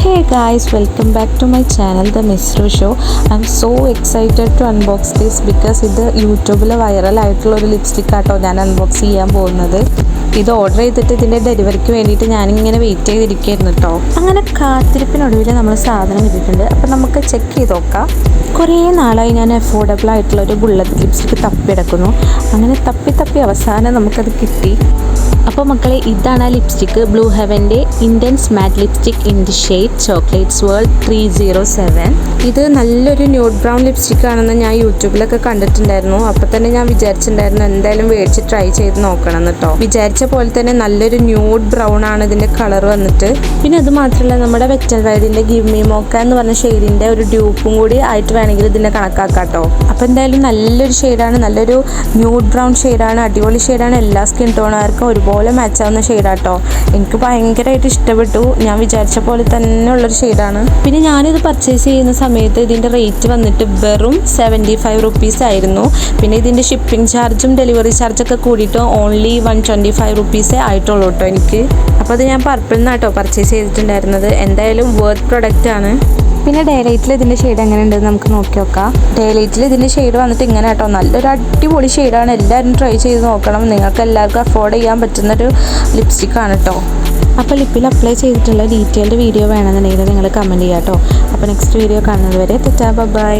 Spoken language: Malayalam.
Hey guys, welcome back to my channel The Misru Show. I'm so excited to unbox this because ഇത് യൂട്യൂബിൽ വൈറൽ ആയിട്ടുള്ള ഒരു ലിപ്സ്റ്റിക് ആട്ടോ ഞാൻ അൺബോക്സ് ചെയ്യാൻ പോകുന്നത്. ഇത് ഓർഡർ ചെയ്തിട്ട് ഇതിൻ്റെ ഡെലിവറിക്ക് വേണ്ടിയിട്ട് ഞാനിങ്ങനെ വെയിറ്റ് ചെയ്തിരിക്കുകയായിരുന്നു കേട്ടോ. അങ്ങനെ കാത്തിരിപ്പിനൊടുവിൽ നമ്മൾ സാധനം കിട്ടിയിട്ടുണ്ട്. അപ്പോൾ നമുക്ക് ചെക്ക് ചെയ്ത് നോക്കാം. കുറേ നാളായി ഞാൻ അഫോർഡബിൾ ആയിട്ടുള്ള ഒരു ബുള്ളറ്റ് ലിപ്സ്റ്റിക് തപ്പിയെടുക്കുന്നു. അങ്ങനെ തപ്പി അവസാനം നമുക്കത് കിട്ടി. അപ്പോൾ മക്കളെ, ഇതാണ് ആ ലിപ്സ്റ്റിക്ക്. ബ്ലൂ ഹെവൻ്റെ intense matte lipstick in the shade chocolates world 307. ഇത് നല്ലൊരു ന്യൂഡ് ബ്രൗൺ ലിപ്സ്റ്റിക് ആണെന്ന് ഞാൻ യൂട്യൂബിലൊക്കെ കണ്ടിട്ടുണ്ടായിരുന്നു. അപ്പോൾ തന്നെ ഞാൻ വിചാരിച്ചിട്ടുണ്ടായിരുന്നു എന്തായാലും മേടിച്ച് ട്രൈ ചെയ്ത് നോക്കണം കേട്ടോ. വിചാരിച്ച പോലെ തന്നെ നല്ലൊരു ന്യൂഡ് ബ്രൗൺ ആണ് ഇതിൻ്റെ കളർ വന്നിട്ട്. പിന്നെ അത് മാത്രമല്ല, നമ്മുടെ വെറ്റൽ വൈഡിൻ്റെ ഗിവ് മീ മോക്ക എന്ന് പറഞ്ഞ ഷെയ്ഡിൻ്റെ ഒരു ഡ്യൂപ്പും കൂടി ആയിട്ട് വേണമെങ്കിൽ ഇതിനെ കണക്കാക്കാം കേട്ടോ. അപ്പോൾ എന്തായാലും നല്ലൊരു ഷെയ്ഡാണ്, നല്ലൊരു ന്യൂഡ് ബ്രൗൺ ഷെയ്ഡാണ്, അടിപൊളി ഷെയ്ഡാണ്. എല്ലാ സ്കിൻ ടോണുകാർക്കും ഒരുപോലെ മാച്ച് ആവുന്ന ഷെയ്ഡാട്ടോ. എനിക്ക് ഭയങ്കരമായിട്ട് ഇഷ്ടപ്പെട്ടു. ഞാൻ വിചാരിച്ച പോലെ തന്നെ ഉള്ളൊരു ഷെയ്ഡാണ്. പിന്നെ ഞാനിത് പർച്ചേസ് ചെയ്യുന്ന സമയത്ത് ഇതിൻ്റെ റേറ്റ് വന്നിട്ട് വെറും 75 റുപ്പീസ് ആയിരുന്നു. പിന്നെ ഇതിൻ്റെ ഷിപ്പിംഗ് ചാർജും ഡെലിവറി ചാർജൊക്കെ കൂടിയിട്ട് ഓൺലി 125 റുപ്പീസേ ആയിട്ടുള്ളൂ കേട്ടോ എനിക്ക്. അപ്പോൾ അത് ഞാൻ പർപ്പിൾ നിന്നാട്ടോ പർച്ചേസ് ചെയ്തിട്ടുണ്ടായിരുന്നത്. എന്തായാലും വർത്ത് പ്രൊഡക്റ്റ് ആണ്. പിന്നെ ഡേ ലൈറ്റിൽ ഇതിൻ്റെ ഷെയ്ഡ് എങ്ങനെ ഉണ്ടെന്ന് നമുക്ക് നോക്കി നോക്കാം. ഡേ ലൈറ്റിൽ ഇതിൻ്റെ ഷെയ്ഡ് വന്നിട്ട് ഇങ്ങനെ കേട്ടോ, നല്ലൊരു അടിപൊളി ഷെയ്ഡാണ്. എല്ലാവരും ട്രൈ ചെയ്ത് നോക്കണം. നിങ്ങൾക്ക് എല്ലാവർക്കും അഫോർഡ് ചെയ്യാൻ പറ്റുന്നൊരു ലിപ്സ്റ്റിക്കാണ് കേട്ടോ. അപ്പോൾ ലിപ്പിൽ അപ്ലൈ ചെയ്തിട്ടുള്ള ഡീറ്റെയിൽഡ് വീഡിയോ വേണമെന്നുണ്ടെങ്കിൽ നിങ്ങൾ കമൻറ്റ് ചെയ്യാം കേട്ടോ. അപ്പോൾ നെക്സ്റ്റ് വീഡിയോ കാണുന്നത് വരെ ബൈ.